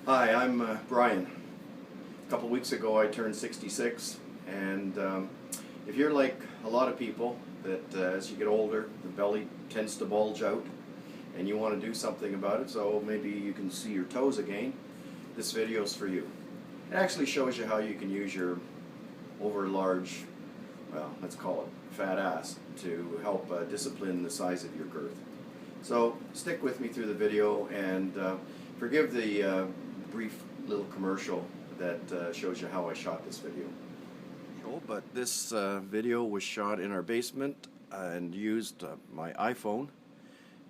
Hi, I'm Brian. A couple weeks ago I turned 66, and if you're like a lot of people that as you get older the belly tends to bulge out and you want to do something about it so maybe you can see your toes again, this video is for you. It actually shows you how you can use your over large, well, let's call it fat ass, to help discipline the size of your girth. So stick with me through the video and forgive the brief little commercial that shows you how I shot this video. But this video was shot in our basement and used my iPhone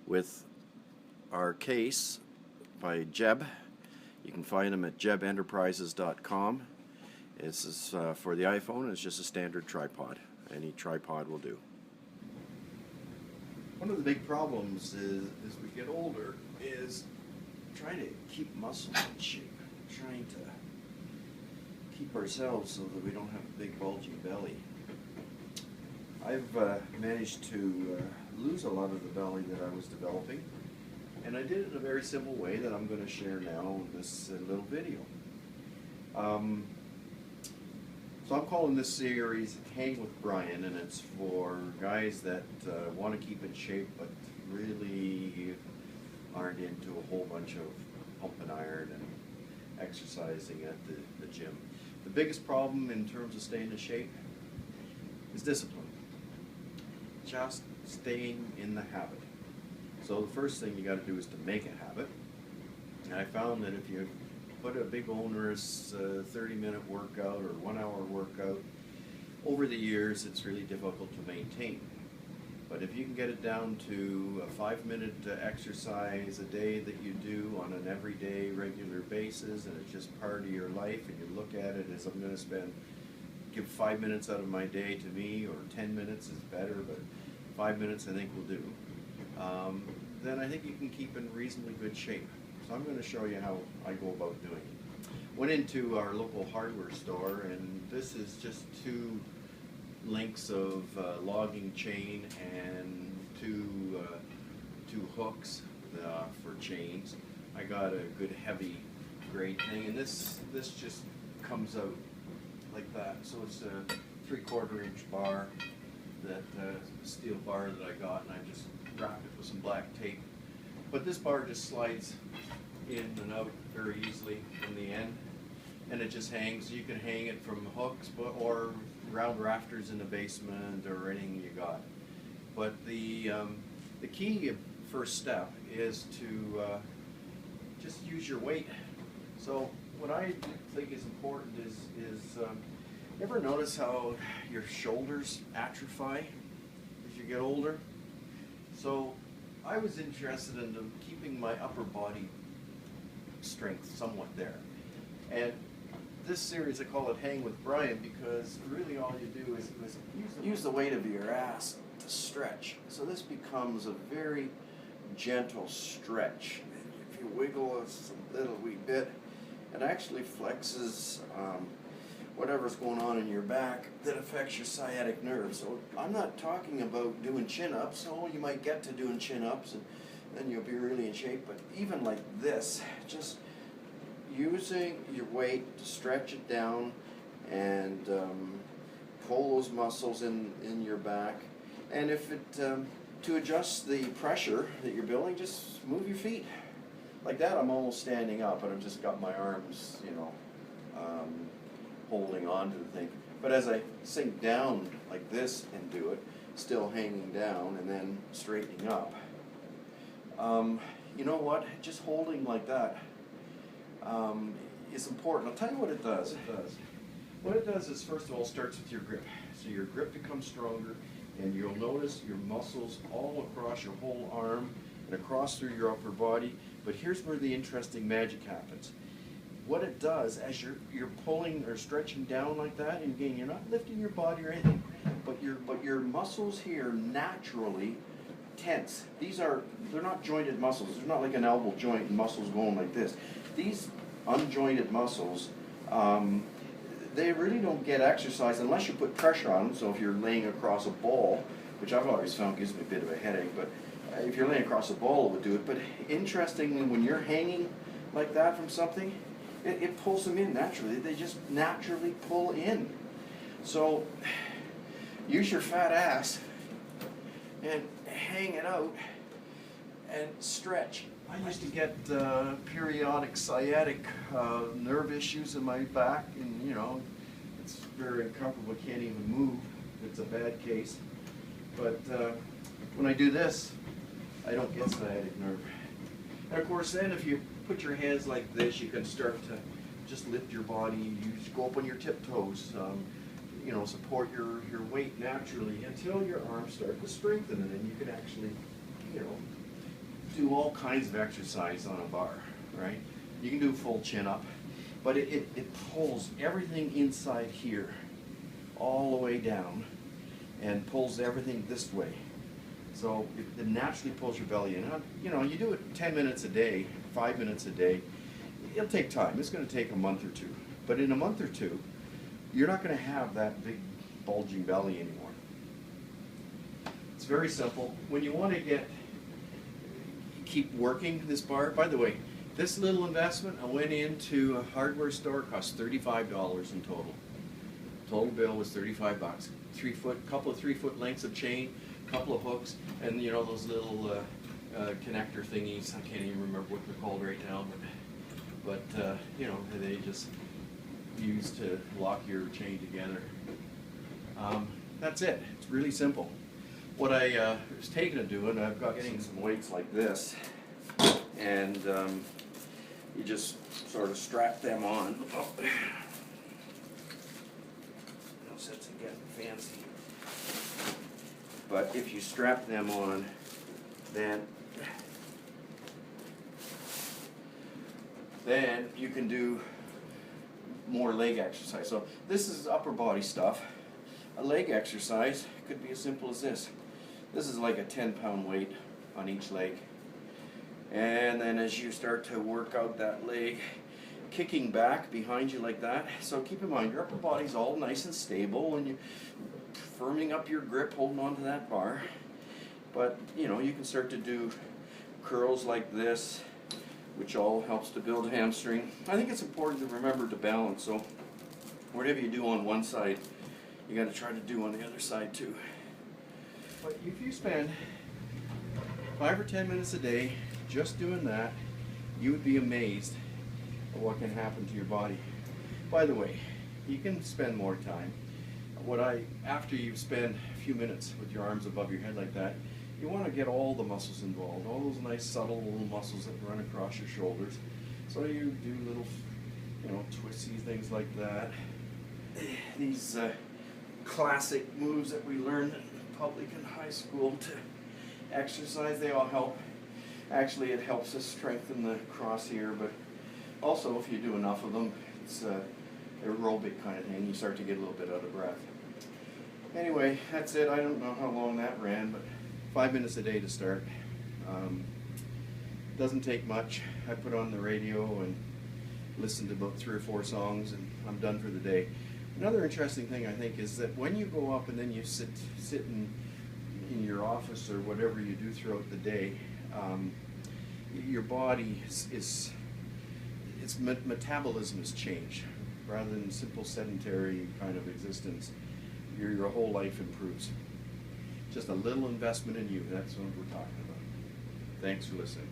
with our case by Jeb. You can find them at jebenterprises.com. This is for the iPhone. It's just a standard tripod. Any tripod will do. One of the big problems is, as we get older, is trying to keep muscle in shape, trying to keep ourselves so that we don't have a big bulging belly. I've managed to lose a lot of the belly that I was developing, and I did it in a very simple way that I'm going to share now in this little video. So I'm calling this series Hang with Brian, and it's for guys that want to keep in shape but really aren't into a whole bunch of pumping iron and exercising at the gym. The biggest problem in terms of staying in shape is discipline. Just staying in the habit. So the first thing you got to do is to make a habit. And I found that if you put a big onerous 30-minute workout or 1-hour workout, over the years it's really difficult to maintain. But if you can get it down to a 5-minute exercise a day that you do on an everyday regular basis, and it's just part of your life, and you look at it as I'm going to give 5 minutes out of my day to me, or 10 minutes is better, but 5 minutes I think will do, then I think you can keep in reasonably good shape. So I'm going to show you how I go about doing it. Went into our local hardware store, and this is just 2 links of logging chain and two hooks for chains. I got a good heavy grade thing, and this just comes out like that. So it's a 3/4 inch bar, that steel bar that I got, and I just wrapped it with some black tape. But this bar just slides in and out very easily from the end, and it just hangs. You can hang it from hooks or round rafters in the basement or anything you got. But the key first step is to just use your weight. So what I think is important is ever notice how your shoulders atrophy as you get older? So I was interested in keeping my upper body strength somewhat there. And this series, I call it Hang with Brian, because really all you do is use the weight of your ass to stretch. So this becomes a very gentle stretch. And if you wiggle a little wee bit, it actually flexes whatever's going on in your back that affects your sciatic nerve. So I'm not talking about doing chin-ups. Oh, you might get to doing chin-ups and then you'll be really in shape, but even like this, just using your weight to stretch it down and pull those muscles in your back. And if it to adjust the pressure that you're building, just move your feet like that. I'm almost standing up, and I've just got my arms, holding on to the thing. But as I sink down like this and do it, still hanging down and then straightening up, you know what? Just holding like that is important. I'll tell you what it does. What it does is, first of all, starts with your grip. So your grip becomes stronger, and you'll notice your muscles all across your whole arm and across through your upper body. But here's where the interesting magic happens. What it does, as you're pulling or stretching down like that, and again, you're not lifting your body or anything, but your muscles here naturally tense. They're not jointed muscles. They're not like an elbow joint and muscles going like this. These unjointed muscles, they really don't get exercise unless you put pressure on them. So if you're laying across a ball, which I've always found gives me a bit of a headache, but if you're laying across a ball, it would do it. But interestingly, when you're hanging like that from something, it pulls them in naturally. They just naturally pull in. So use your fat ass and hang it out and stretch. I used to get periodic sciatic nerve issues in my back, and you know, it's very uncomfortable. I can't even move. It's a bad case. But when I do this, I don't get sciatic nerve. And of course, then if you put your hands like this, you can start to just lift your body. You just go up on your tiptoes. You know, support your weight naturally until your arms start to strengthen, and then you can actually, you know, do all kinds of exercise on a bar, right? You can do full chin up, but it pulls everything inside here all the way down and pulls everything this way. So it naturally pulls your belly in. You know, you do it 10 minutes a day, 5 minutes a day. It'll take time. It's going to take a month or two. But in a month or two, you're not going to have that big bulging belly anymore. It's very simple. When you want to keep working this bar, by the way, this little investment, I went into a hardware store, cost $35 in total. Total bill was 35 bucks. Couple of 3 foot lengths of chain, couple of hooks, and you know those little connector thingies. I can't even remember what they're called right now, but you know, they just use to lock your chain together. That's it. It's really simple. What I was taking to doing, I've got some weights like this, and you just sort of strap them on. Oh. No sense in getting fancy. But if you strap them on, then you can do more leg exercise. So this is upper body stuff. A leg exercise could be as simple as this. This is like a 10-pound weight on each leg. And then as you start to work out that leg, kicking back behind you like that. So keep in mind, your upper body's all nice and stable, and you're firming up your grip, holding on to that bar. But, you know, you can start to do curls like this, which all helps to build a hamstring. I think it's important to remember to balance. So whatever you do on one side, you got to try to do on the other side too. But if you spend 5 or 10 minutes a day just doing that, you would be amazed at what can happen to your body. By the way, you can spend more time. After you spend a few minutes with your arms above your head like that, you want to get all the muscles involved, all those nice subtle little muscles that run across your shoulders. So you do little, you know, twisty things like that. These classic moves that we learned in public and high school to exercise, they all help. Actually, it helps us strengthen the cross here, but also if you do enough of them, it's an aerobic kind of thing. You start to get a little bit out of breath. Anyway, that's it. I don't know how long that ran, but 5 minutes a day to start. Doesn't take much. I put on the radio and listen to about 3 or 4 songs, and I'm done for the day. Another interesting thing I think is that when you go up and then you sit in your office or whatever you do throughout the day, your body its metabolism has changed. Rather than simple sedentary kind of existence, your whole life improves. Just a little investment in you. That's what we're talking about. Thanks for listening.